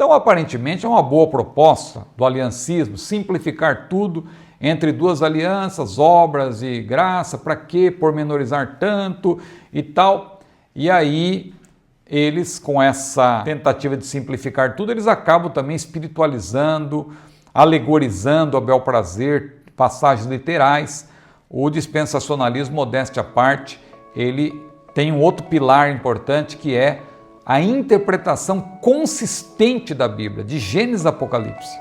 Então, aparentemente, é uma boa proposta do aliancismo simplificar tudo entre duas alianças, obras e graça, para que pormenorizar tanto e tal. E aí, eles, com essa tentativa de simplificar tudo, eles acabam também espiritualizando, alegorizando a bel prazer, passagens literais. O dispensacionalismo, modéstia à parte, ele tem um outro pilar importante que é a interpretação consistente da Bíblia, de Gênesis a Apocalipse.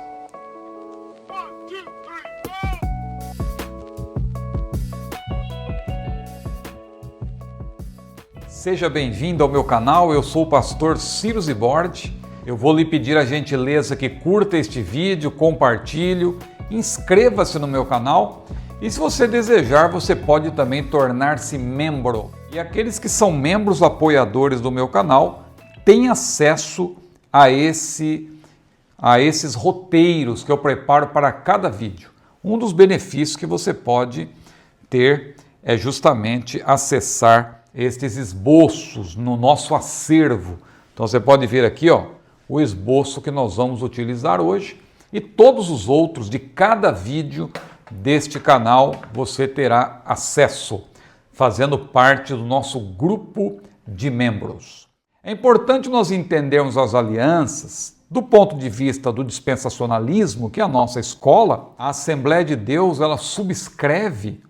Seja bem-vindo ao meu canal, eu sou o pastor Ciro Zibordi. Eu vou lhe pedir a gentileza que curta este vídeo, compartilhe, inscreva-se no meu canal e, se você desejar, você pode também tornar-se membro. E aqueles que são membros apoiadores do meu canal têm acesso a esses roteiros que eu preparo para cada vídeo. Um dos benefícios que você pode ter é justamente acessar estes esboços no nosso acervo. Então você pode ver aqui, o esboço que nós vamos utilizar hoje e todos os outros de cada vídeo deste canal você terá acesso, fazendo parte do nosso grupo de membros. É importante nós entendermos as alianças do ponto de vista do dispensacionalismo, que é a nossa escola. A Assembleia de Deus, ela subscreve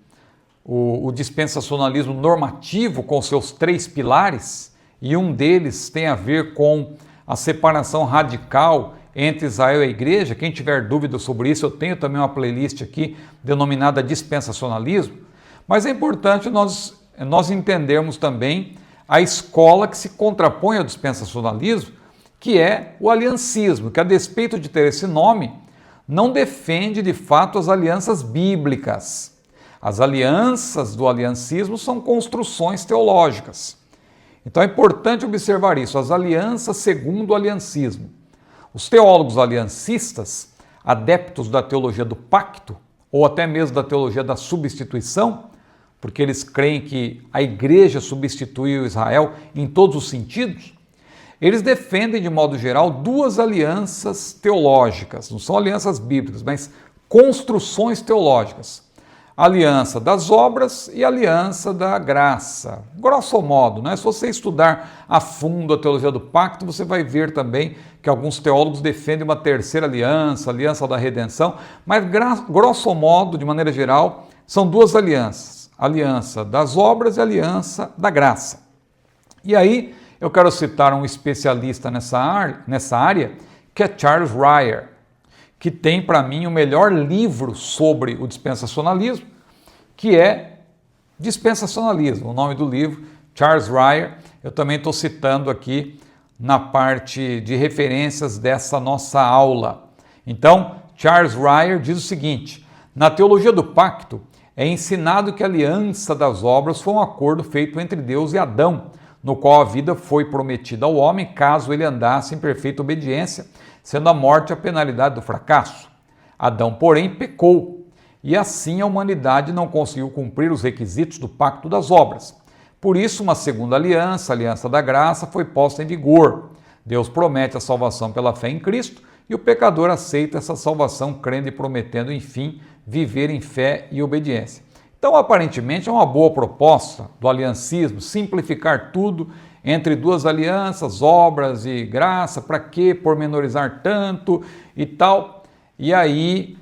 o dispensacionalismo normativo com seus 3 pilares, e um deles tem a ver com a separação radical entre Israel e a igreja. Quem tiver dúvida sobre isso, eu tenho também uma playlist aqui denominada dispensacionalismo. Mas é importante nós entendermos também a escola que se contrapõe ao dispensacionalismo, que é o aliancismo, que, a despeito de ter esse nome, não defende de fato as alianças bíblicas. As alianças do aliancismo são construções teológicas. Então é importante observar isso, as alianças segundo o aliancismo. Os teólogos aliancistas, adeptos da teologia do pacto, ou até mesmo da teologia da substituição, porque eles creem que a igreja substituiu Israel em todos os sentidos, eles defendem de modo geral 2 alianças teológicas, não são alianças bíblicas, mas construções teológicas. A aliança das obras e a aliança da graça. Grosso modo, Se você estudar a fundo a teologia do pacto, você vai ver também que alguns teólogos defendem uma 3ª aliança, a aliança da redenção, mas grosso modo, de maneira geral, são 2 alianças. A aliança das obras e a aliança da graça. E aí eu quero citar um especialista nessa área, que é Charles Ryrie, que tem para mim o melhor livro sobre o dispensacionalismo, que é Dispensacionalismo. O nome do livro, Charles Ryrie, eu também estou citando aqui na parte de referências dessa nossa aula. Então, Charles Ryrie diz o seguinte: na teologia do pacto é ensinado que a aliança das obras foi um acordo feito entre Deus e Adão, no qual a vida foi prometida ao homem caso ele andasse em perfeita obediência, sendo a morte a penalidade do fracasso. Adão, porém, pecou, e assim a humanidade não conseguiu cumprir os requisitos do pacto das obras. Por isso, uma segunda aliança, a aliança da graça, foi posta em vigor. Deus promete a salvação pela fé em Cristo, e o pecador aceita essa salvação, crendo e prometendo, enfim, viver em fé e obediência. Então, aparentemente, é uma boa proposta do aliancismo simplificar tudo entre 2 alianças, obras e graça, para que pormenorizar tanto e tal. E aí,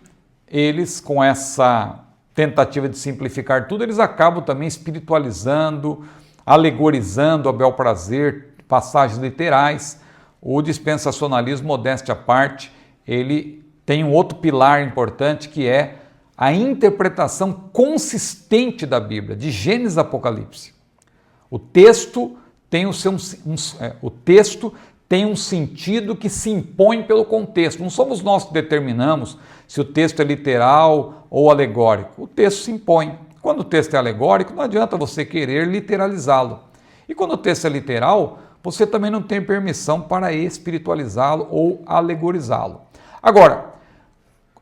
eles, com essa tentativa de simplificar tudo, eles acabam também espiritualizando, alegorizando a bel prazer, passagens literais. O dispensacionalismo, modéstia à parte, ele tem um outro pilar importante que é a interpretação consistente da Bíblia, de Gênesis a Apocalipse. O texto tem um sentido que se impõe pelo contexto. Não somos nós que determinamos se o texto é literal ou alegórico. O texto se impõe. Quando o texto é alegórico, não adianta você querer literalizá-lo. E quando o texto é literal, você também não tem permissão para espiritualizá-lo ou alegorizá-lo. Agora,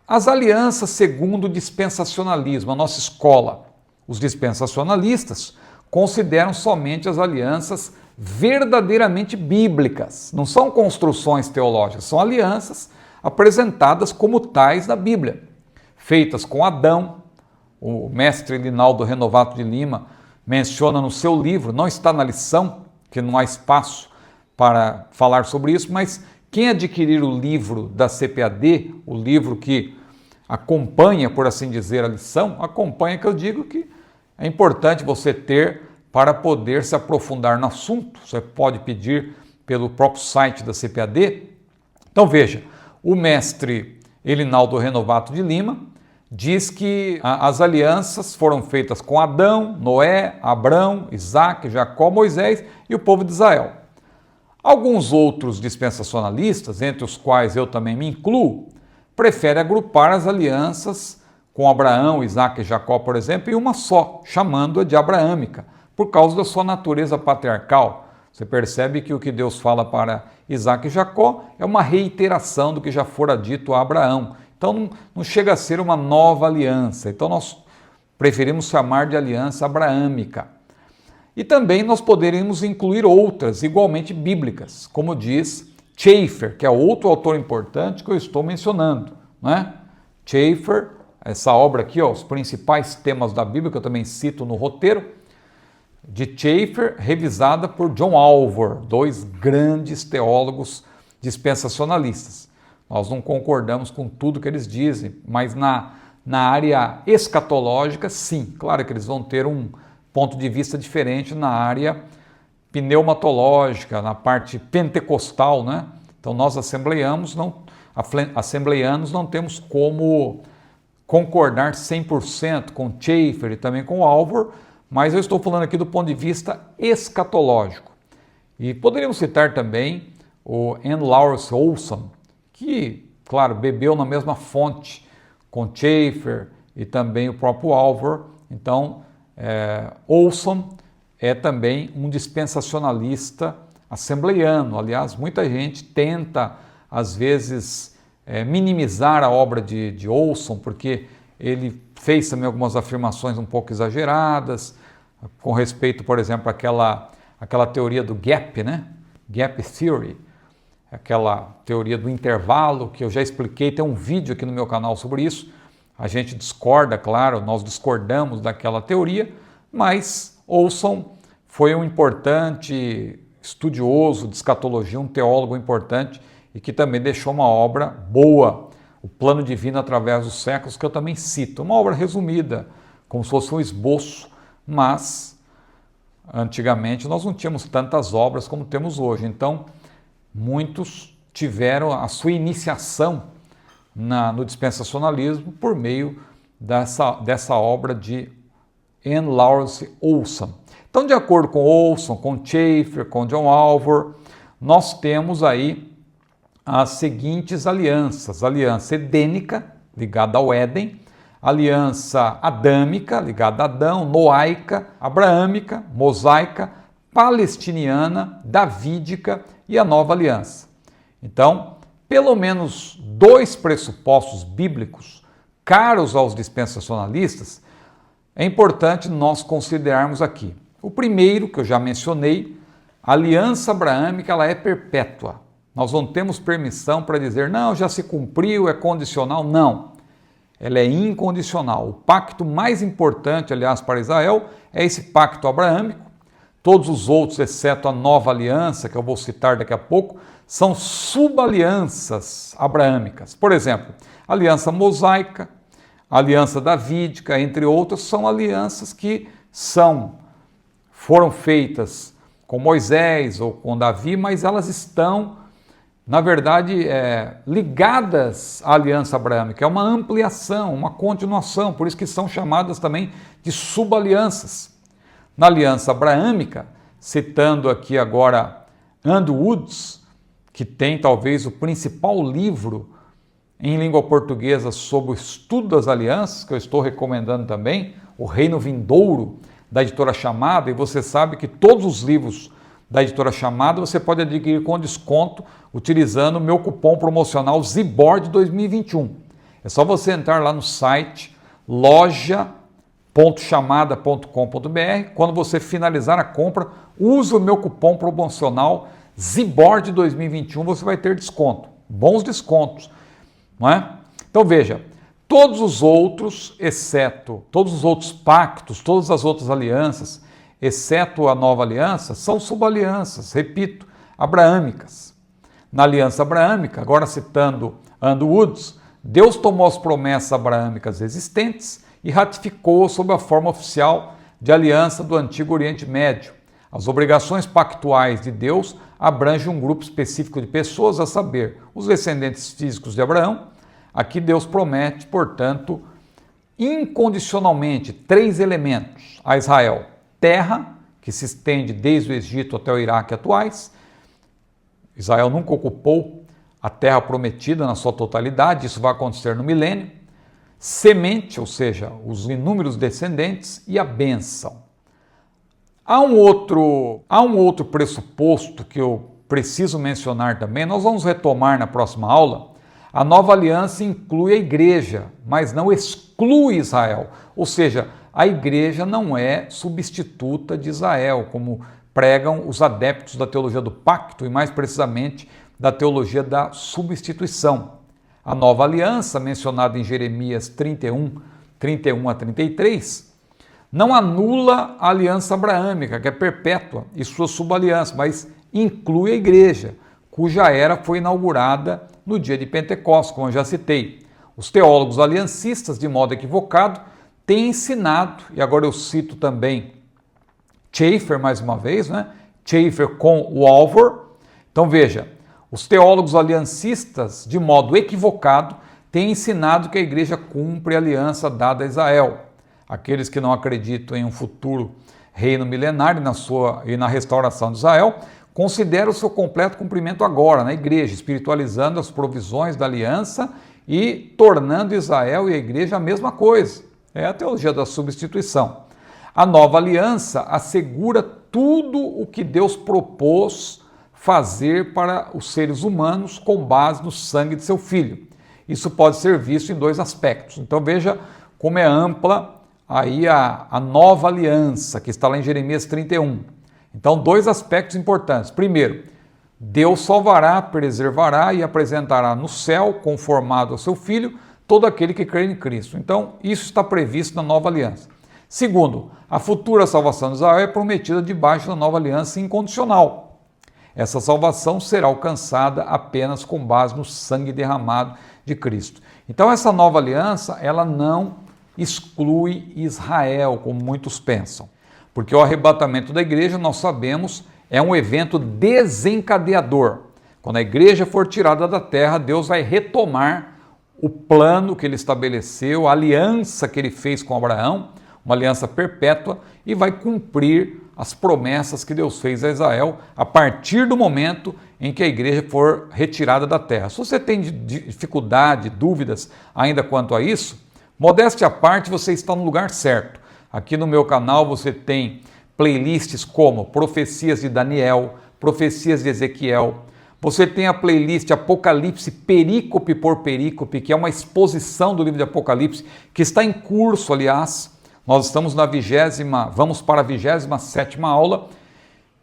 as alianças segundo o dispensacionalismo, a nossa escola, os dispensacionalistas consideram somente as alianças verdadeiramente bíblicas. Não são construções teológicas, são alianças apresentadas como tais na Bíblia, feitas com Adão. O mestre Linaldo Renovato de Lima menciona no seu livro, não está na lição, que não há espaço para falar sobre isso, mas quem adquirir o livro da CPAD, o livro que acompanha, por assim dizer, a lição, acompanha que eu digo que é importante você ter para poder se aprofundar no assunto. Você pode pedir pelo próprio site da CPAD. Então veja, o mestre Elinaldo Renovato de Lima diz que as alianças foram feitas com Adão, Noé, Abraão, Isaac, Jacó, Moisés e o povo de Israel. Alguns outros dispensacionalistas, entre os quais eu também me incluo, preferem agrupar as alianças com Abraão, Isaac e Jacó, por exemplo, em uma só, chamando-a de abraâmica, por causa da sua natureza patriarcal. Você percebe que o que Deus fala para Isaac e Jacó é uma reiteração do que já fora dito a Abraão. Então não chega a ser uma nova aliança. Então nós preferimos chamar de aliança abraâmica. E também nós poderíamos incluir outras igualmente bíblicas, como diz Schaeffer, que é outro autor importante que eu estou mencionando, né? Schaeffer, essa obra aqui, ó, os principais temas da Bíblia, que eu também cito no roteiro, de Schaeffer, revisada por John Alvor, dois grandes teólogos dispensacionalistas. Nós não concordamos com tudo que eles dizem, mas na área escatológica, sim. Claro que eles vão ter um ponto de vista diferente na área pneumatológica, na parte pentecostal, né? Então nós assembleianos não temos como concordar 100% com Schaeffer e também com Alvor, mas eu estou falando aqui do ponto de vista escatológico. E poderíamos citar também o N. Lawrence Olson, que, claro, bebeu na mesma fonte com Schaeffer e também o próprio Alvor. Então, Olson é também um dispensacionalista assembleiano. Aliás, muita gente tenta, às vezes, minimizar a obra de Olson, porque ele fez também algumas afirmações um pouco exageradas, com respeito, por exemplo, àquela teoria do gap, né? Gap Theory, aquela teoria do intervalo, que eu já expliquei, tem um vídeo aqui no meu canal sobre isso. A gente discorda, claro, nós discordamos daquela teoria, mas Olson foi um importante estudioso de escatologia, um teólogo importante e que também deixou uma obra boa, O Plano Divino através dos Séculos, que eu também cito. Uma obra resumida, como se fosse um esboço, mas antigamente nós não tínhamos tantas obras como temos hoje. Então, muitos tiveram a sua iniciação no dispensacionalismo por meio dessa obra de N. Lawrence Olson. Então, de acordo com Olson, com Schaeffer, com John Alvor, nós temos aí as seguintes alianças: aliança edênica, ligada ao Éden, aliança adâmica, ligada a Adão, noaica, abraâmica, mosaica, palestiniana, davídica e a nova aliança. Então, pelo menos dois pressupostos bíblicos caros aos dispensacionalistas é importante nós considerarmos aqui. O primeiro, que eu já mencionei, a aliança abraâmica, ela é perpétua. Nós não temos permissão para dizer, não, já se cumpriu, é condicional. Não, ela é incondicional. O pacto mais importante, aliás, para Israel é esse pacto abraâmico. Todos os outros, exceto a nova aliança, que eu vou citar daqui a pouco, são subalianças abraâmicas. Por exemplo, a aliança mosaica, a aliança davídica, entre outras, são alianças que foram feitas com Moisés ou com Davi, mas elas estão, na verdade, ligadas à aliança abraâmica. É uma ampliação, uma continuação, por isso que são chamadas também de subalianças. Na aliança abraâmica, citando aqui agora Andrew Woods, que tem talvez o principal livro em língua portuguesa sobre o estudo das alianças, que eu estou recomendando também, O Reino Vindouro, da editora Chamada, e você sabe que todos os livros da editora Chamada você pode adquirir com desconto utilizando o meu cupom promocional ZIBORD 2021. É só você entrar lá no site loja.com.br .chamada.com.br. Quando você finalizar a compra, use o meu cupom promocional ZIBORD 2021, você vai ter desconto, bons descontos, não é? Então veja, todos os outros pactos, todas as outras alianças, exceto a nova aliança, são subalianças, repito, abraâmicas. Na aliança abraâmica, agora citando Andrew Woods, Deus tomou as promessas abraâmicas existentes e ratificou sob a forma oficial de aliança do Antigo Oriente Médio. As obrigações pactuais de Deus abrangem um grupo específico de pessoas, a saber, os descendentes físicos de Abraão. Aqui Deus promete, portanto, incondicionalmente 3 elementos a Israel: terra, que se estende desde o Egito até o Iraque atuais. Israel nunca ocupou a terra prometida na sua totalidade, isso vai acontecer no milênio. Semente, ou seja, os inúmeros descendentes, e a bênção. Há um outro pressuposto que eu preciso mencionar também, nós vamos retomar na próxima aula. A nova aliança inclui a igreja, mas não exclui Israel. Ou seja, a igreja não é substituta de Israel, como pregam os adeptos da teologia do pacto e mais precisamente da teologia da substituição. A nova aliança, mencionada em Jeremias 31 a 33, não anula a aliança abraâmica, que é perpétua, e sua subaliança, mas inclui a igreja, cuja era foi inaugurada no dia de Pentecostes, como eu já citei. Os teólogos aliancistas, de modo equivocado, têm ensinado, e agora eu cito também Schaeffer mais uma vez, né? Schaeffer com Walvoord. Então veja, os teólogos aliancistas, de modo equivocado, têm ensinado que a igreja cumpre a aliança dada a Israel. Aqueles que não acreditam em um futuro reino milenário e na restauração de Israel, consideram o seu completo cumprimento agora, na igreja, espiritualizando as provisões da aliança e tornando Israel e a igreja a mesma coisa. É a teologia da substituição. A nova aliança assegura tudo o que Deus propôs fazer para os seres humanos com base no sangue de seu Filho. Isso pode ser visto em 2 aspectos. Então veja como é ampla aí a nova aliança, que está lá em Jeremias 31. Então, 2 aspectos importantes. Primeiro, Deus salvará, preservará e apresentará no céu, conformado ao seu Filho, todo aquele que crê em Cristo. Então, isso está previsto na nova aliança. Segundo, a futura salvação de Israel é prometida debaixo da nova aliança incondicional. Essa salvação será alcançada apenas com base no sangue derramado de Cristo. Então, essa nova aliança, ela não exclui Israel, como muitos pensam. Porque o arrebatamento da igreja, nós sabemos, é um evento desencadeador. Quando a igreja for tirada da terra, Deus vai retomar o plano que ele estabeleceu, a aliança que ele fez com Abraão, uma aliança perpétua, e vai cumprir as promessas que Deus fez a Israel a partir do momento em que a igreja for retirada da terra. Se você tem dificuldade, dúvidas ainda quanto a isso, modéstia à parte, você está no lugar certo. Aqui no meu canal você tem playlists como Profecias de Daniel, Profecias de Ezequiel. Você tem a playlist Apocalipse perícope por perícope, que é uma exposição do livro de Apocalipse, que está em curso, aliás. Nós estamos vamos para a 27ª aula,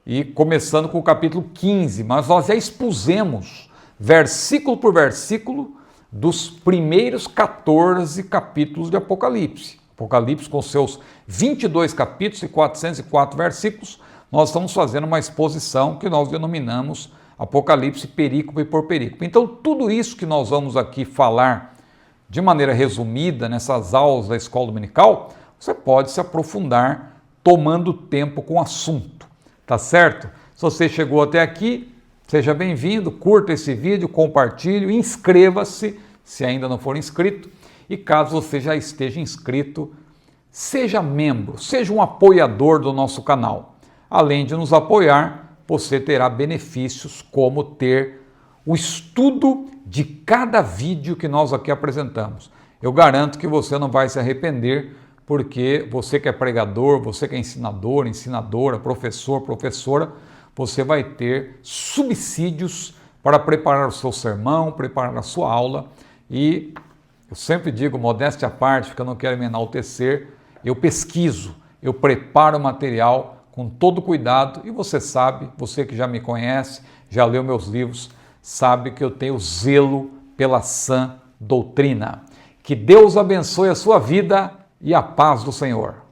e começando com o capítulo 15, mas nós já expusemos, versículo por versículo, dos primeiros 14 capítulos de Apocalipse. Apocalipse, com seus 22 capítulos e 404 versículos, nós estamos fazendo uma exposição que nós denominamos Apocalipse perícope por perícope. Então, tudo isso que nós vamos aqui falar de maneira resumida nessas aulas da Escola Dominical, você pode se aprofundar tomando tempo com o assunto, tá certo? Se você chegou até aqui, seja bem-vindo, curta esse vídeo, compartilhe, inscreva-se, se ainda não for inscrito, e caso você já esteja inscrito, seja membro, seja um apoiador do nosso canal. Além de nos apoiar, você terá benefícios como ter o estudo de cada vídeo que nós aqui apresentamos. Eu garanto que você não vai se arrepender, porque você que é pregador, você que é ensinador, ensinadora, professor, professora, você vai ter subsídios para preparar o seu sermão, preparar a sua aula. E eu sempre digo, modéstia à parte, porque eu não quero me enaltecer, eu pesquiso, eu preparo o material com todo cuidado e você sabe, você que já me conhece, já leu meus livros, sabe que eu tenho zelo pela sã doutrina. Que Deus abençoe a sua vida e a paz do Senhor.